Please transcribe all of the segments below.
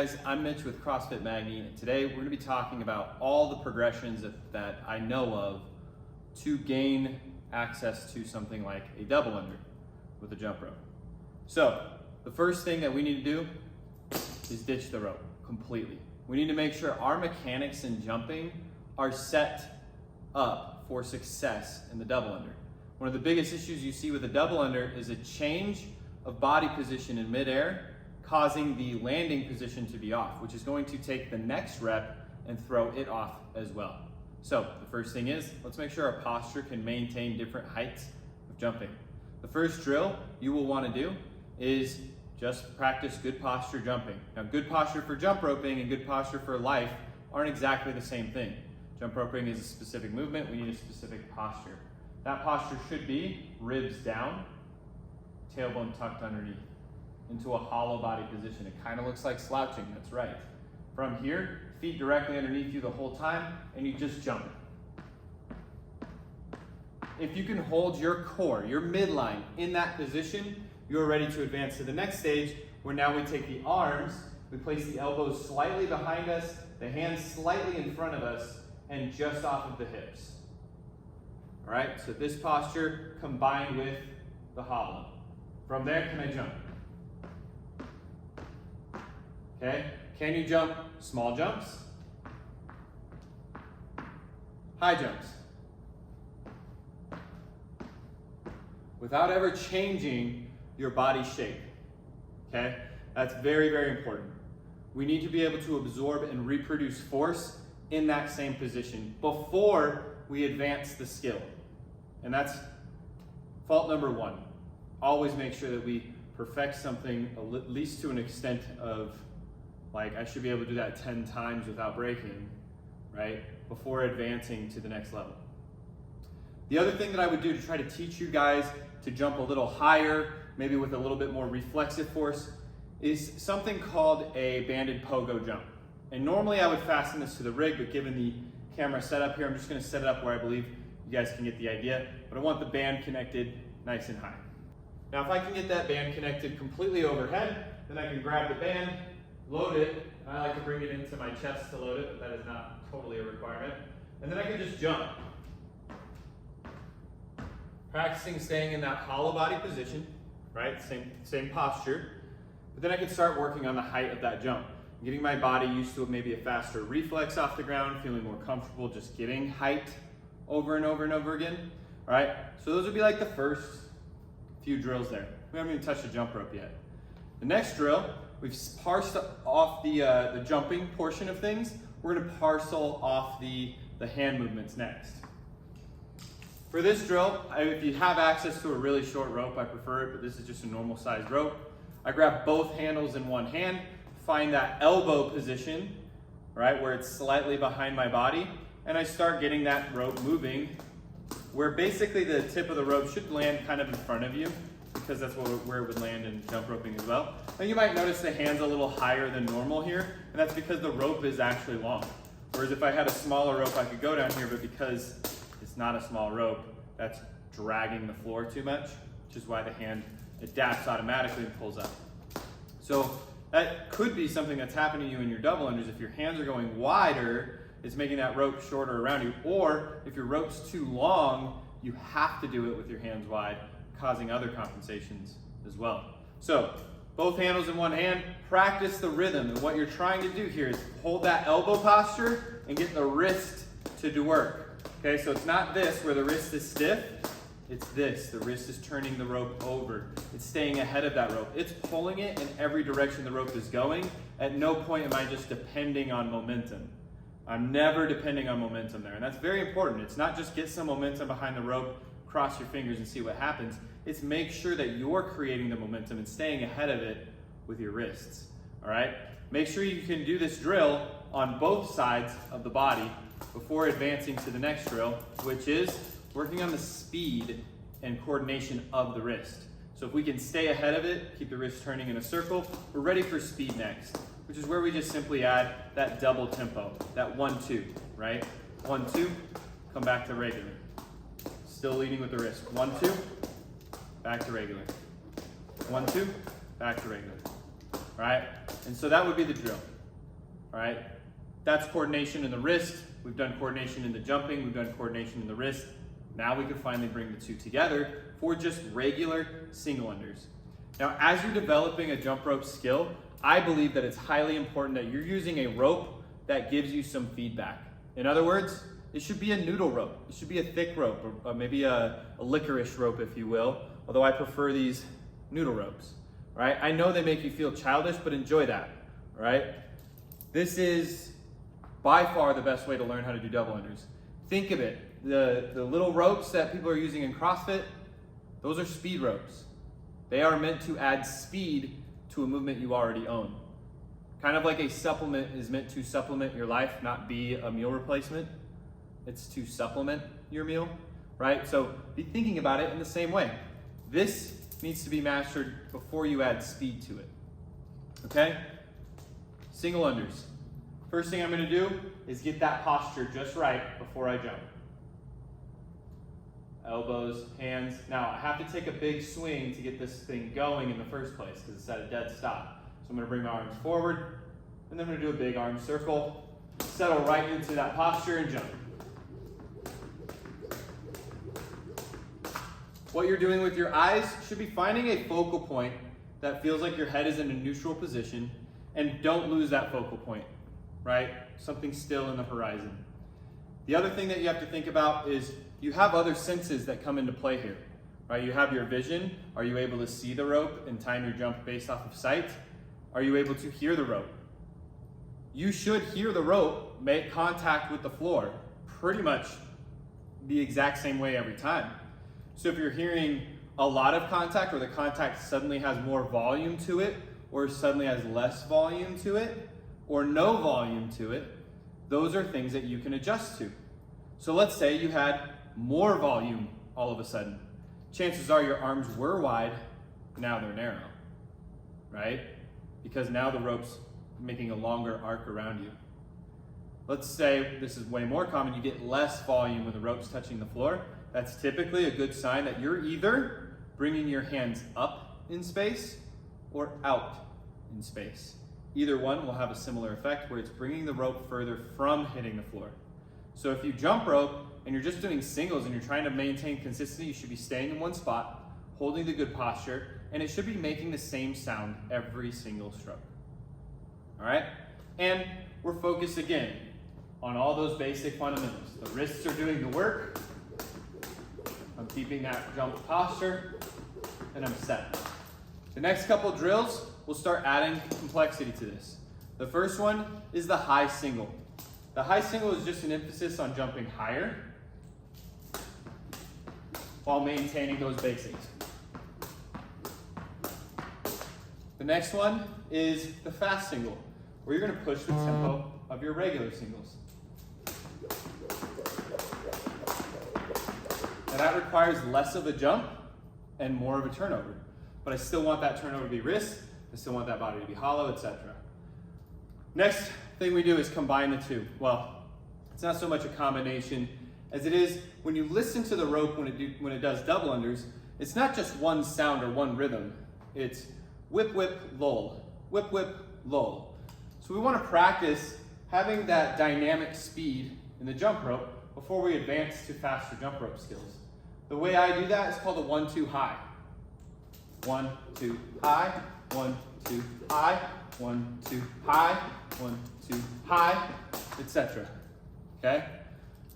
Guys, I'm Mitch with CrossFit Magni, and today we're going to be talking about all the progressions that I know of to gain access to something like a double under with a jump rope. So the first thing that we need to do is ditch the rope completely. We need to make sure our mechanics in jumping are set up for success in the double under. One of the biggest issues you see with a double under is a change of body position in midair, causing the landing position to be off, which is going to take the next rep and throw it off as well. So the first thing is, let's make sure our posture can maintain different heights of jumping. The first drill you will want to do is just practice good posture jumping. Now, good posture for jump roping and good posture for life aren't exactly the same thing. Jump roping is a specific movement, we need a specific posture. That posture should be ribs down, tailbone tucked underneath, into a hollow body position. It kind of looks like slouching, that's right. From here, feet directly underneath you the whole time, and you just jump. If you can hold your core, your midline in that position, you're ready to advance to the next stage, where now we take the arms, we place the elbows slightly behind us, the hands slightly in front of us, and just off of the hips. All right, so this posture combined with the hollow. From there, can I jump? Okay, can you jump small jumps? High jumps? Without ever changing your body shape, okay? That's very, very important. We need to be able to absorb and reproduce force in that same position before we advance the skill. And that's fault number one. Always make sure that we perfect something at least to an extent of, like, I should be able to do that 10 times without breaking, right? Before advancing to the next level. The other thing that I would do to try to teach you guys to jump a little higher, maybe with a little bit more reflexive force, is something called a banded pogo jump. And normally I would fasten this to the rig, but given the camera setup here, I'm just gonna set it up where I believe you guys can get the idea, but I want the band connected nice and high. Now, if I can get that band connected completely overhead, then I can grab the band, load it. I like to bring it into my chest to load it, but that is not totally a requirement. And then I can just jump. Practicing staying in that hollow body position, right? Same posture. But then I can start working on the height of that jump. Getting my body used to maybe a faster reflex off the ground, feeling more comfortable just getting height over and over and over again. All right, so those would be like the first few drills there. We haven't even touched the jump rope yet. The next drill, we've parsed off the jumping portion of things. We're gonna parcel off the hand movements next. For this drill, if you have access to a really short rope, I prefer it, but this is just a normal sized rope. I grab both handles in one hand, find that elbow position, right, where it's slightly behind my body, and I start getting that rope moving, where basically the tip of the rope should land kind of in front of you, because that's where it would land in jump roping as well. And you might notice the hand's a little higher than normal here, and that's because the rope is actually long. Whereas if I had a smaller rope, I could go down here, but because it's not a small rope, that's dragging the floor too much, which is why the hand adapts automatically and pulls up. So that could be something that's happening to you in your double unders. If your hands are going wider, it's making that rope shorter around you. Or if your rope's too long, you have to do it with your hands wide, causing other compensations as well. So both handles in one hand, practice the rhythm. And what you're trying to do here is hold that elbow posture and get the wrist to do work. Okay, so it's not this where the wrist is stiff, it's this. The wrist is turning the rope over. It's staying ahead of that rope. It's pulling it in every direction the rope is going. At no point am I just depending on momentum. I'm never depending on momentum there. And that's very important. It's not just get some momentum behind the rope, cross your fingers and see what happens. It's make sure that you're creating the momentum and staying ahead of it with your wrists. All right? Make sure you can do this drill on both sides of the body before advancing to the next drill, which is working on the speed and coordination of the wrist. So if we can stay ahead of it, keep the wrist turning in a circle, we're ready for speed next, which is where we just simply add that double tempo, that 1-2, right? 1-2, come back to regular. Still leading with the wrist. 1-2, back to regular. 1-2, back to regular. All right? And so that would be the drill. all right? That's coordination in the wrist. We've done coordination in the jumping. We've done coordination in the wrist. Now we can finally bring the two together for just regular single unders. Now, as you're developing a jump rope skill, I believe that it's highly important that you're using a rope that gives you some feedback. In other words, it should be a noodle rope. It should be a thick rope, or maybe a licorice rope, if you will, although I prefer these noodle ropes, all right? I know they make you feel childish, but enjoy that, all right? This is by far the best way to learn how to do double unders. Think of it, the little ropes that people are using in CrossFit, those are speed ropes. They are meant to add speed to a movement you already own. Kind of like a supplement is meant to supplement your life, not be a meal replacement. It's to supplement your meal, right? So be thinking about it in the same way. This needs to be mastered before you add speed to it, okay? Single unders. First thing I'm gonna do is get that posture just right before I jump. Elbows, hands. Now, I have to take a big swing to get this thing going in the first place because it's at a dead stop. So I'm gonna bring my arms forward, and then I'm gonna do a big arm circle, settle right into that posture and jump. What you're doing with your eyes should be finding a focal point that feels like your head is in a neutral position, and don't lose that focal point, right? Something still in the horizon. The other thing that you have to think about is you have other senses that come into play here, right? You have your vision. Are you able to see the rope and time your jump based off of sight? Are you able to hear the rope? You should hear the rope make contact with the floor pretty much the exact same way every time. So if you're hearing a lot of contact, or the contact suddenly has more volume to it, or suddenly has less volume to it, or no volume to it, those are things that you can adjust to. So let's say you had more volume all of a sudden. Chances are your arms were wide, now they're narrow, right? Because now the rope's making a longer arc around you. Let's say, this is way more common, you get less volume when the rope's touching the floor. That's typically a good sign that you're either bringing your hands up in space or out in space. Either one will have a similar effect where it's bringing the rope further from hitting the floor. So if you jump rope and you're just doing singles and you're trying to maintain consistency, you should be staying in one spot, holding the good posture, and it should be making the same sound every single stroke. All right? And we're focused again on all those basic fundamentals. The wrists are doing the work. I'm keeping that jump posture, and I'm set. The next couple drills, we'll start adding complexity to this. The first one is the high single. The high single is just an emphasis on jumping higher while maintaining those basics. The next one is the fast single, where you're gonna push the tempo of your regular singles. Now that requires less of a jump and more of a turnover, but I still want that turnover to be wrist, I still want that body to be hollow, etc. Next thing we do is combine the two. Well, it's not so much a combination as it is when you listen to the rope when it does double unders, it's not just one sound or one rhythm. It's whip, whip, lull, whip, whip, lull. So we want to practice having that dynamic speed in the jump rope before we advance to faster jump rope skills. The way I do that is called a 1-2 high. 1, 2, high, 1, 2, high, 1, 2, high, 1, 2, high, etc. Okay?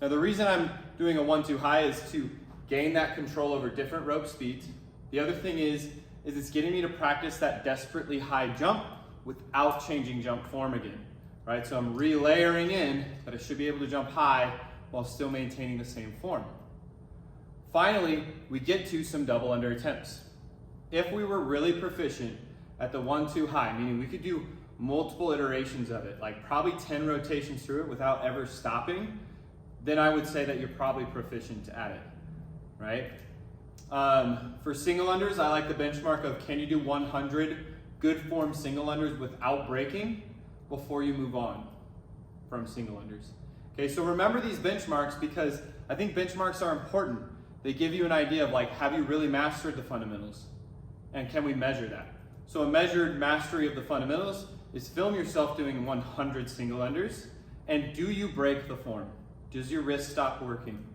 Now the reason I'm doing a 1-2 high is to gain that control over different rope speeds. The other thing is it's getting me to practice that desperately high jump without changing jump form again, right? So I'm relayering in that I should be able to jump high while still maintaining the same form. Finally, we get to some double under attempts. If we were really proficient at the 1-2 high, meaning we could do multiple iterations of it, like probably 10 rotations through it without ever stopping, then I would say that you're probably proficient at it, right? For single unders, I like the benchmark of can you do 100 good form single unders without breaking before you move on from single unders. Okay, so remember these benchmarks because I think benchmarks are important. They give you an idea of like, have you really mastered the fundamentals? And can we measure that? So a measured mastery of the fundamentals is film yourself doing 100 single unders, and do you break the form? Does your wrist stop working?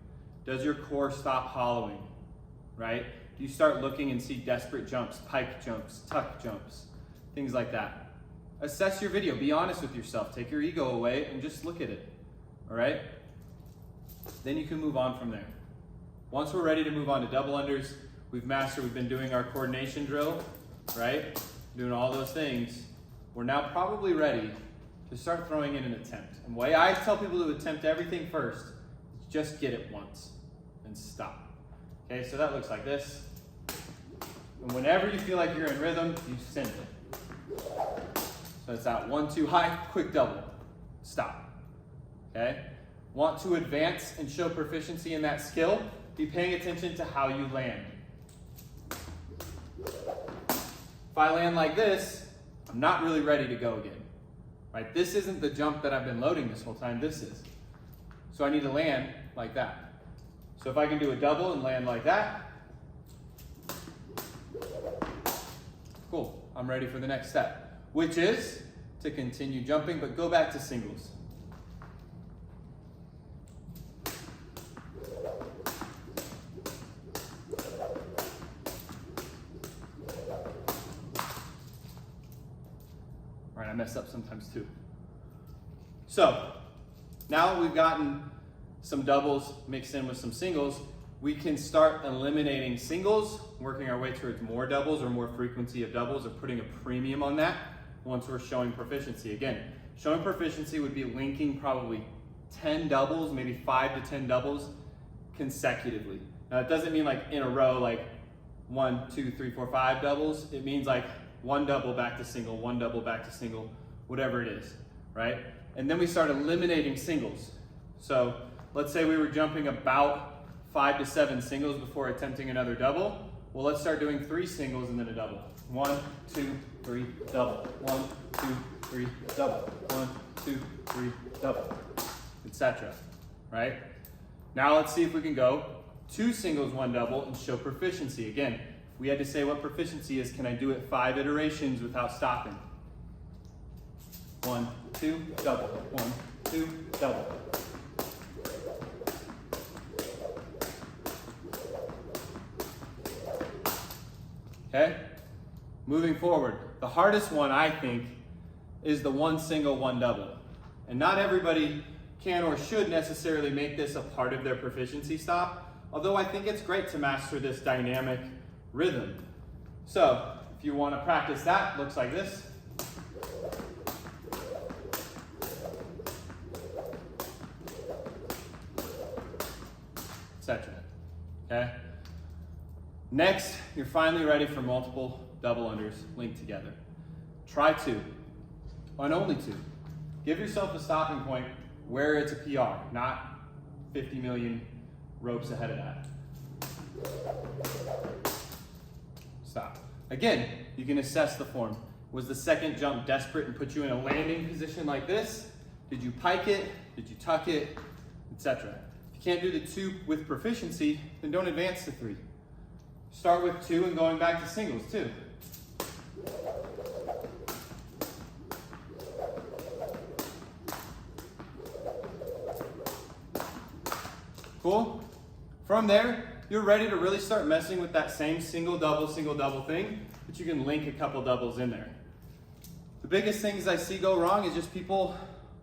Does your core stop hollowing, right? Do you start looking and see desperate jumps, pike jumps, tuck jumps, things like that? Assess your video, be honest with yourself, take your ego away and just look at it, all right? Then you can move on from there. Once we're ready to move on to double unders, we've been doing our coordination drill, right? Doing all those things. We're now probably ready to start throwing in an attempt. And the way I tell people to attempt everything first is just get it once and stop. Okay, so that looks like this. And whenever you feel like you're in rhythm, you send it. So it's that 1, 2, high, quick double, stop. Okay? Want to advance and show proficiency in that skill? Be paying attention to how you land. If I land like this, I'm not really ready to go again. Right? This isn't the jump that I've been loading this whole time, this is. So I need to land like that. So if I can do a double and land like that, cool, I'm ready for the next step, which is to continue jumping, but go back to singles. All right, I mess up sometimes too. So now we've gotten some doubles mixed in with some singles, we can start eliminating singles, working our way towards more doubles or more frequency of doubles, or putting a premium on that once we're showing proficiency. Again, showing proficiency would be linking probably 10 doubles, maybe 5 to 10 doubles consecutively. Now it doesn't mean like in a row, like 1, 2, 3, 4, 5 doubles. It means like one double back to single, one double back to single, whatever it is, right? And then we start eliminating singles. So let's say we were jumping about 5 to 7 singles before attempting another double. Well, let's start doing 3 singles and then a double. 1, 2, 3, double. 1, 2, 3, double. 1, 2, 3, double, etc. Right? Now let's see if we can go 2 singles, 1 double, and show proficiency. Again, if we had to say what proficiency is, can I do it 5 iterations without stopping? 1, 2, double. 1, 2, double. Okay? Moving forward, the hardest one, I think, is the 1 single, 1 double. And not everybody can or should necessarily make this a part of their proficiency stop, although I think it's great to master this dynamic rhythm. So, if you want to practice that, looks like this. Etc. Okay? Next, you're finally ready for multiple double unders linked together. Try 2, and only 2. Give yourself a stopping point where it's a PR, not 50 million ropes ahead of that. Stop. Again, you can assess the form. Was the second jump desperate and put you in a landing position like this? Did you pike it? Did you tuck it? Etc. If you can't do the 2 with proficiency, then don't advance to 3. Start with 2 and going back to singles too. Cool? From there, you're ready to really start messing with that same single double thing, but you can link a couple doubles in there. The biggest things I see go wrong is just people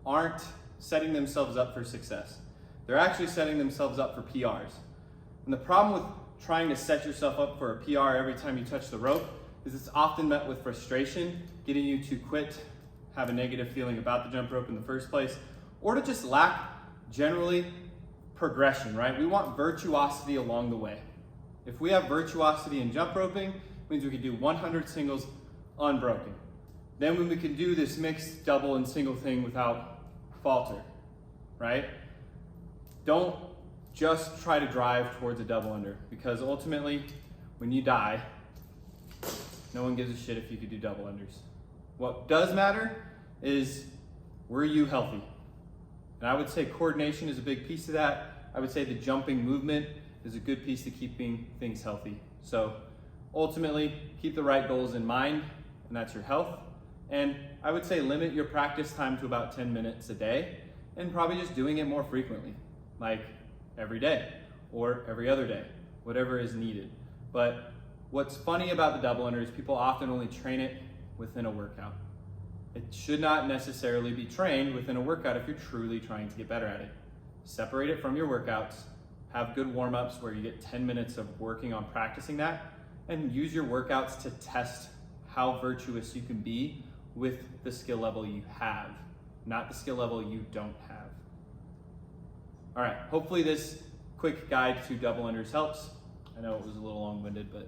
aren't setting themselves up for success. They're actually setting themselves up for PRs. And the problem with trying to set yourself up for a PR every time you touch the rope is it's often met with frustration, getting you to quit, have a negative feeling about the jump rope in the first place, or to just lack generally progression, right? We want virtuosity along the way. If we have virtuosity in jump roping, it means we can do 100 singles unbroken. Then when we can do this mixed double and single thing without falter, right? Don't just try to drive towards a double under, because ultimately, when you die, no one gives a shit if you could do double unders. What does matter is, were you healthy? And I would say coordination is a big piece of that. I would say the jumping movement is a good piece to keeping things healthy. So ultimately, keep the right goals in mind, and that's your health And I would say limit your practice time to about 10 minutes a day, and probably just doing it more frequently, like every day or every other day, whatever is needed. But what's funny about the double under is people often only train it within a workout. It should not necessarily be trained within a workout if you're truly trying to get better at it. Separate it from your workouts, have good warm-ups where you get 10 minutes of working on practicing that, and use your workouts to test how virtuous you can be with the skill level you have, not the skill level you don't have. All right, hopefully this quick guide to double unders helps. I know it was a little long-winded, but